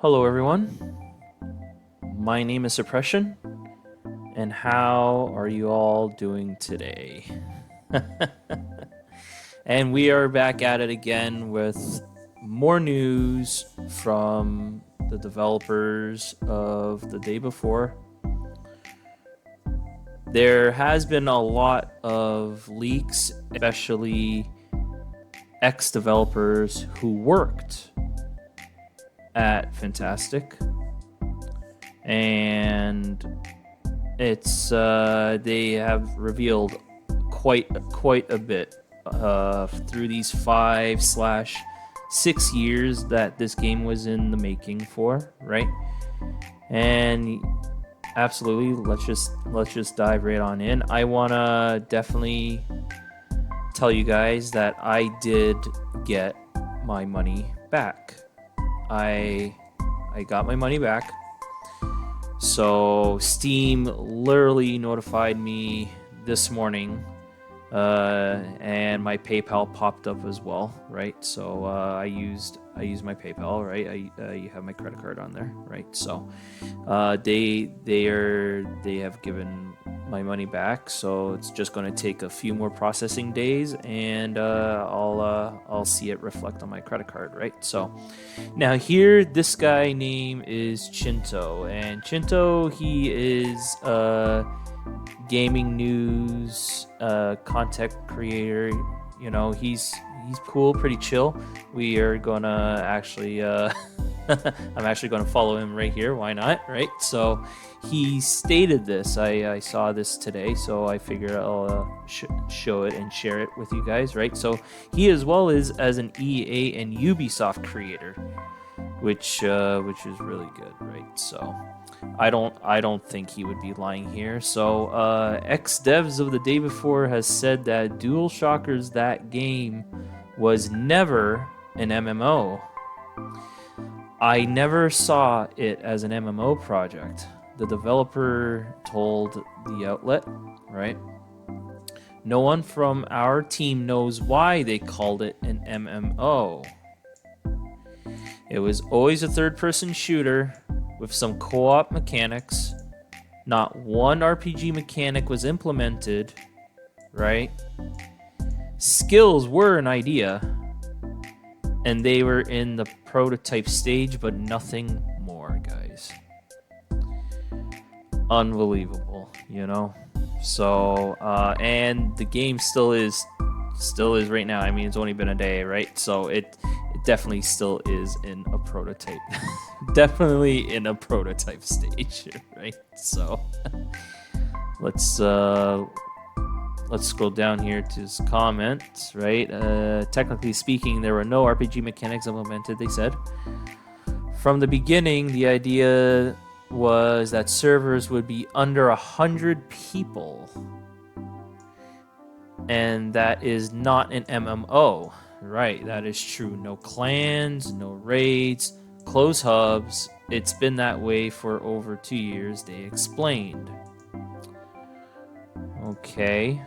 Hello, everyone. My name is Suppression, and how are you all doing today? And we are back at it again with more news from the developers of the day before. There has been a lot of leaks, especially ex developers who worked at Fntastic, and it's they have revealed quite a bit through these 5/6 years that this game was in the making for, right? And absolutely, let's just dive right on in. I wanna definitely tell you guys that I did get my money back. I got my money back. So Steam literally notified me this morning, and my PayPal popped up as well, right? So I used my PayPal, right? You have my credit card on there, right? So they have given my money back. So it's just going to take a few more processing days, and I'll see it reflect on my credit card, right? So now here, this guy name is Chinto, and Chinto, he is gaming news content creator. You know, he's cool, pretty chill. We are gonna actually I'm actually gonna follow him right here. Why not, right? So he stated this. I saw this today, so I figure I'll show it and share it with you guys, right? So he as well is as an EA and Ubisoft creator, which is really good, right? So I don't think he would be lying here. So ex devs of the day before has said that DualShockers, that game, was never an MMO. I never saw it as an MMO project. The developer told the outlet, right? No one from our team knows why they called it an MMO. It was always a third-person shooter with some co-op mechanics. Not one RPG mechanic was implemented, right? Skills were an idea, and they were in the prototype stage, but nothing more, guys. Unbelievable, you know? So, and the game still is right now. I mean, it's only been a day, right? So it definitely still is in a prototype. Definitely in a prototype stage, right? So let's scroll down here to his comments, right? Technically speaking, there were no RPG mechanics implemented, they said. From the beginning, the idea was that servers would be under 100 people. And that is not an MMO. Right, that is true. No clans, no raids, closed hubs. It's been that way for over 2 years, they explained. Okay,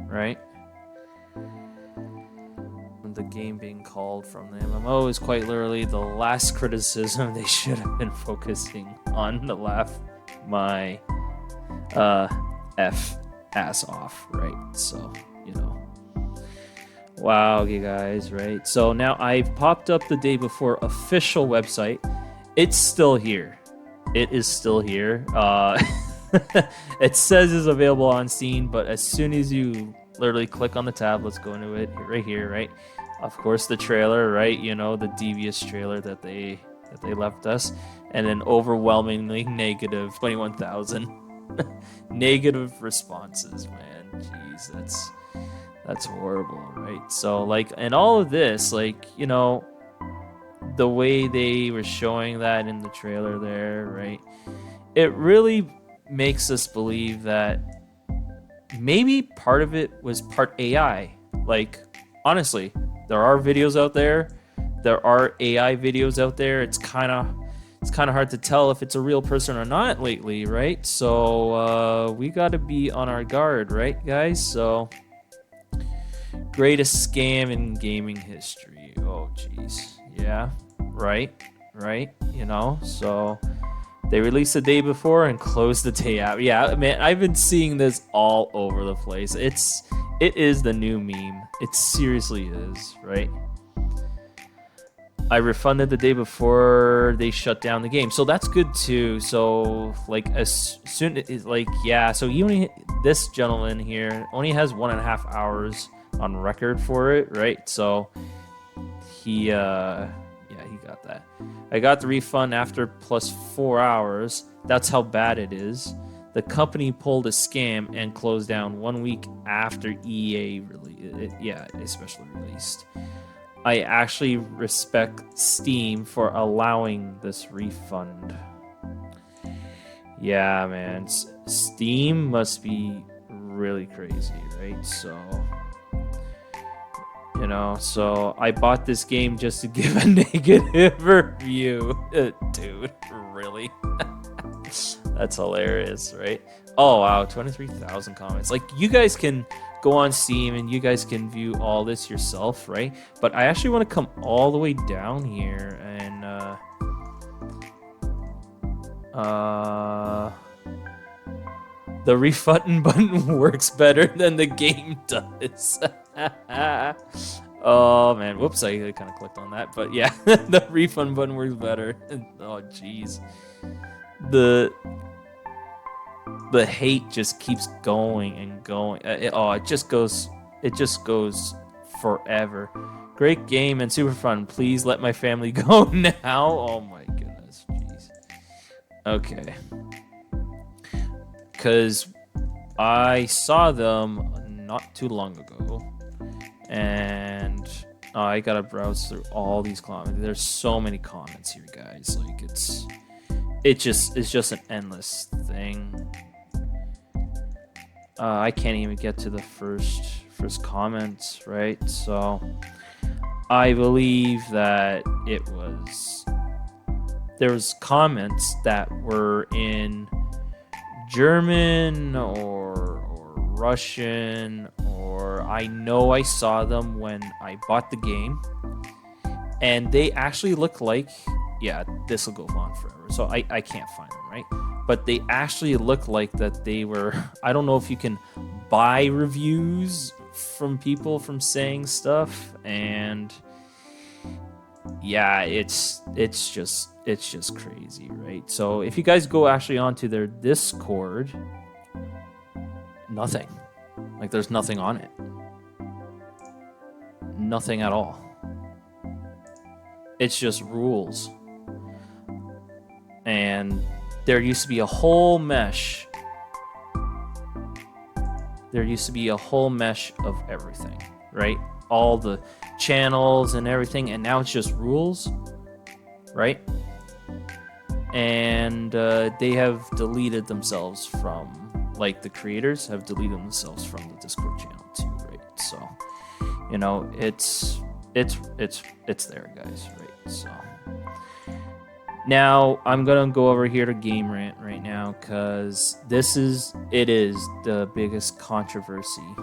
right. The game being called from the MMO is quite literally the last criticism. They should have been focusing on the laugh my F ass off, right? So, you know. Wow, you guys, right? So now I've popped up the day before official website. It's still here. It is still here. It says it's available on Steam, but as soon as you literally click on the tab, let's go into it right here, right? Of course, the trailer, right? You know, the devious trailer that they left us, and then overwhelmingly negative 21,000 negative responses. Man, jeez, that's horrible, right? So, like, and all of this, like, you know, the way they were showing that in the trailer there, right? It really makes us believe that maybe part of it was part AI. Like, honestly, there are videos out there. There are AI videos out there. It's kind of hard to tell if it's a real person or not lately, right? So we got to be on our guard, right, guys? So greatest scam in gaming history. Oh, jeez. Yeah, right. right? You know, so they released the day before and closed the day after. Yeah, man, I've been seeing this all over the place. It is the new meme. It seriously is, right? I refunded the day before they shut down the game, so that's good too. So like as soon as like yeah, so he only this gentleman here only has 1.5 hours on record for it, right? So he yeah, he got that. I got the refund after plus 4 hours. That's how bad it is. The company pulled a scam and closed down 1 week after EA especially released. I actually respect Steam for allowing this refund. Yeah, man. Steam must be really crazy, right? So, so I bought this game just to give a negative review. Dude, really? That's hilarious, right? Oh, wow, 23,000 comments. Like, you guys can go on Steam and you guys can view all this yourself, right? But I actually want to come all the way down here and, the refund button works better than the game does. Oh, man. Whoops, I kind of clicked on that. But, yeah, the refund button works better. Oh, jeez. The hate just keeps going and going. It just goes forever. Great game and super fun. Please let my family go now. Oh my goodness, jeez. Okay, because I saw them not too long ago, and I gotta browse through all these comments. There's so many comments here, guys. Like it's just an endless thing. I can't even get to the first comments, right? So I believe that there was comments that were in German or Russian, or I know I saw them when I bought the game, and they actually look like, yeah, this will go on forever. So I can't find them, right? But they actually look like that they were, I don't know if you can buy reviews from people from saying stuff, and yeah, it's just crazy, right? So if you guys go actually onto their Discord, nothing. Like there's nothing on it. Nothing at all. It's just rules. And there used to be a whole mesh. There used to be a whole mesh of everything, right? All the channels and everything, and now it's just rules, right? And they have deleted themselves from, like the creators have deleted themselves from the Discord channel too, right? So, it's there, guys, right? So. Now, I'm going to go over here to Game Rant right now, because it is the biggest controversy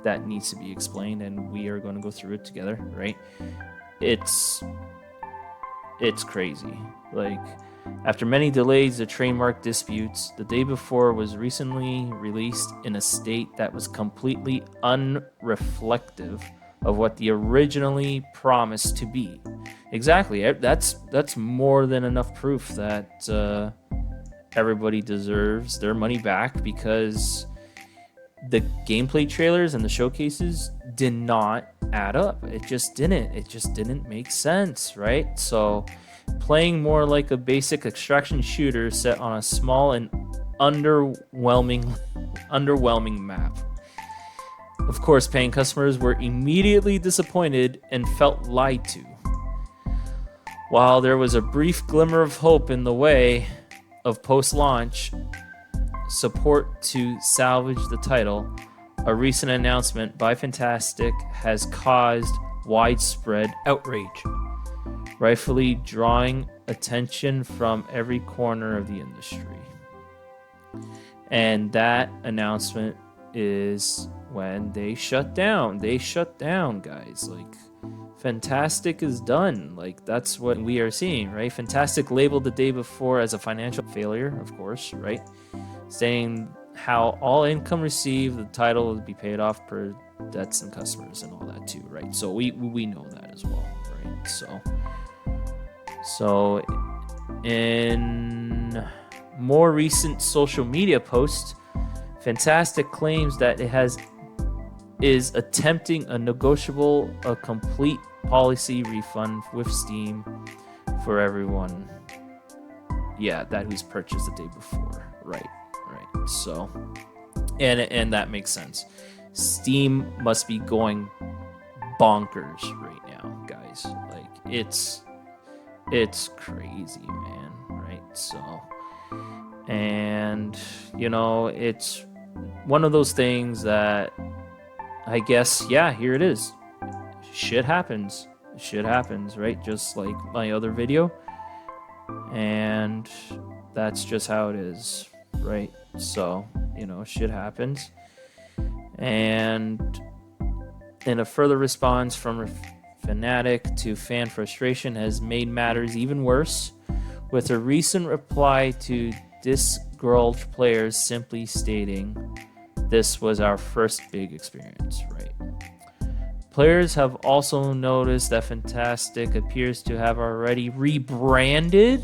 that needs to be explained, and we are going to go through it together, right? It's crazy. Like, after many delays, the trademark disputes, the day before was recently released in a state that was completely unreflective of what the originally promised to be. Exactly. That's more than enough proof that everybody deserves their money back, because the gameplay trailers and the showcases did not add up. It just didn't make sense, right? So playing more like a basic extraction shooter set on a small and underwhelming map. Of course, paying customers were immediately disappointed and felt lied to. While there was a brief glimmer of hope in the way of post-launch support to salvage the title, a recent announcement by Fntastic has caused widespread outrage, rightfully drawing attention from every corner of the industry. And that announcement is when they shut down. They shut down, guys. Like, Fntastic is done. Like, that's what we are seeing, right? Fntastic labeled the day before as a financial failure, of course, right? Saying how all income received, the title would be paid off per debts and customers and all that too, right? So we know that as well, right? So in more recent social media posts, Fntastic claims that it is attempting a complete policy refund with Steam for everyone. Yeah, that who's purchased the day before. Right. So, and that makes sense. Steam must be going bonkers right now, guys. Like, it's crazy, man. Right. So, and it's one of those things that I guess, yeah, here it is. Shit happens, right? Just like my other video. And that's just how it is, right? So, shit happens. And in a further response from Fnatic to fan frustration has made matters even worse, with a recent reply to disgruntled players simply stating, "This was our first big experience," right? Players have also noticed that Fntastic appears to have already rebranded.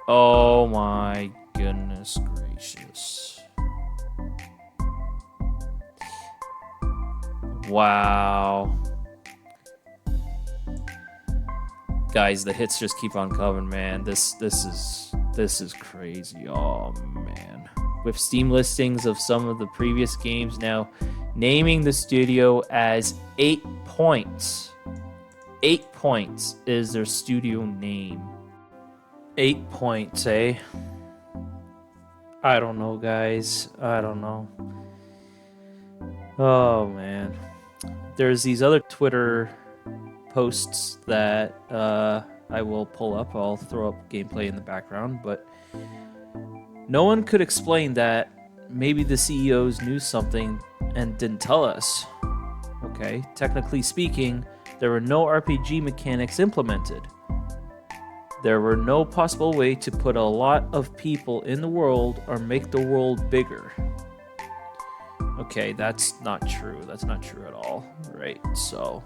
Oh my goodness gracious. Wow. Guys, the hits just keep on coming, man. This is crazy. Oh man. With Steam listings of some of the previous games now naming the studio as 8 Points. 8 Points is their studio name. 8 Points, eh? I don't know, guys. I don't know. Oh man. There's these other Twitter posts that I will pull up. I'll throw up gameplay in the background, but no one could explain that maybe the CEOs knew something and didn't tell us. Okay, technically speaking, there were no RPG mechanics implemented. There were no possible way to put a lot of people in the world or make the world bigger. Okay, that's not true. That's not true at all, right? So,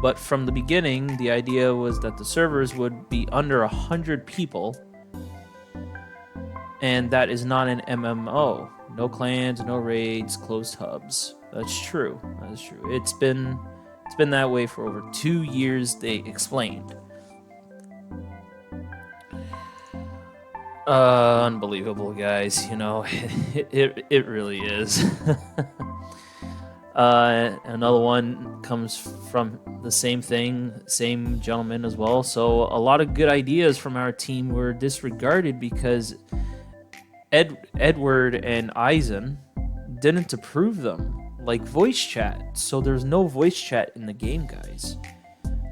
but from the beginning, the idea was that the servers would be under 100 people, and that is not an MMO. No clans, no raids, closed hubs. That's true. That's true. It's been that way for over 2 years, they explained. Unbelievable, guys. It really is. Another one comes from the same thing, same gentleman as well. So a lot of good ideas from our team were disregarded because Edward and Eisen didn't approve them, like voice chat. So there's no voice chat in the game, guys.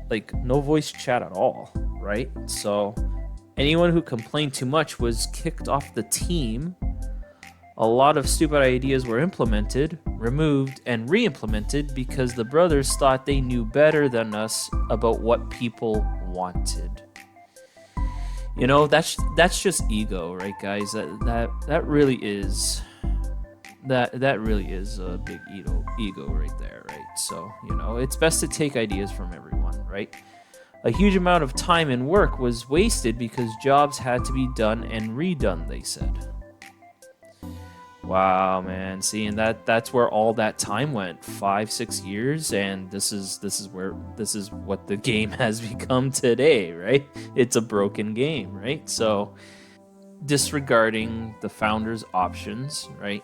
Like, no voice chat at all, right? So anyone who complained too much was kicked off the team. A lot of stupid ideas were implemented, removed, and re-implemented because the brothers thought they knew better than us about what people wanted. That's just ego, right, guys? That really is that really is a big ego right there, right? So, it's best to take ideas from everyone, right? A huge amount of time and work was wasted because jobs had to be done and redone, they said. Wow, man. See, and that's where all that time went, 5-6 years, and this is what the game has become today, right? It's a broken game, right? So, disregarding the founder's options, right?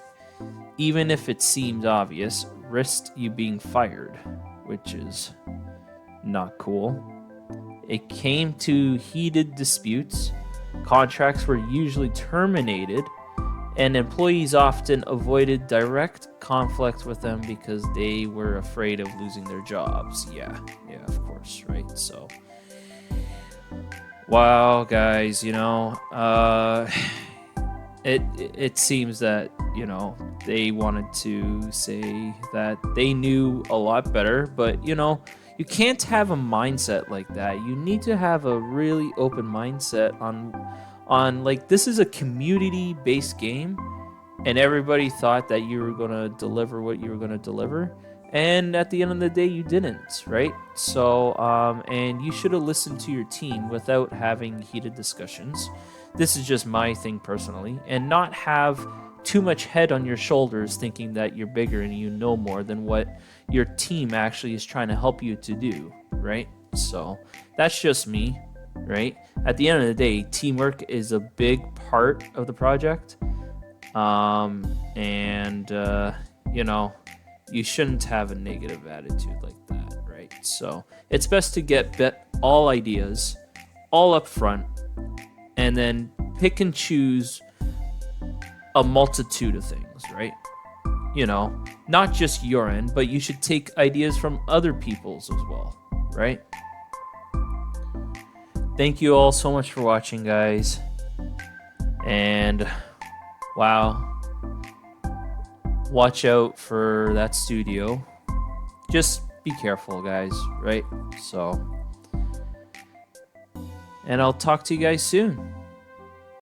Even if it seemed obvious, risked you being fired, which is not cool. It came to heated disputes. Contracts were usually terminated, and employees often avoided direct conflict with them because they were afraid of losing their jobs. Yeah, of course, right? So, wow, guys, it seems that, you know, they wanted to say that they knew a lot better, but you know, you can't have a mindset like that. You need to have a really open mindset on like, this is a community based game, and everybody thought that you were going to deliver what you were going to deliver, and at the end of the day you didn't, right? So and you should have listened to your team without having heated discussions. This is just my thing personally, and not have too much head on your shoulders thinking that you're bigger and you know more than what your team actually is trying to help you to do, right? So that's just me, right? At the end of the day, teamwork is a big part of the project. And you know, you shouldn't have a negative attitude like that, right? So it's best to get all ideas all up front, and then pick and choose a multitude of things, right? You know, not just your end, but you should take ideas from other people's as well, right? Thank you all so much for watching, guys. And wow, watch out for that studio. Just be careful, guys, right? So, and I'll talk to you guys soon.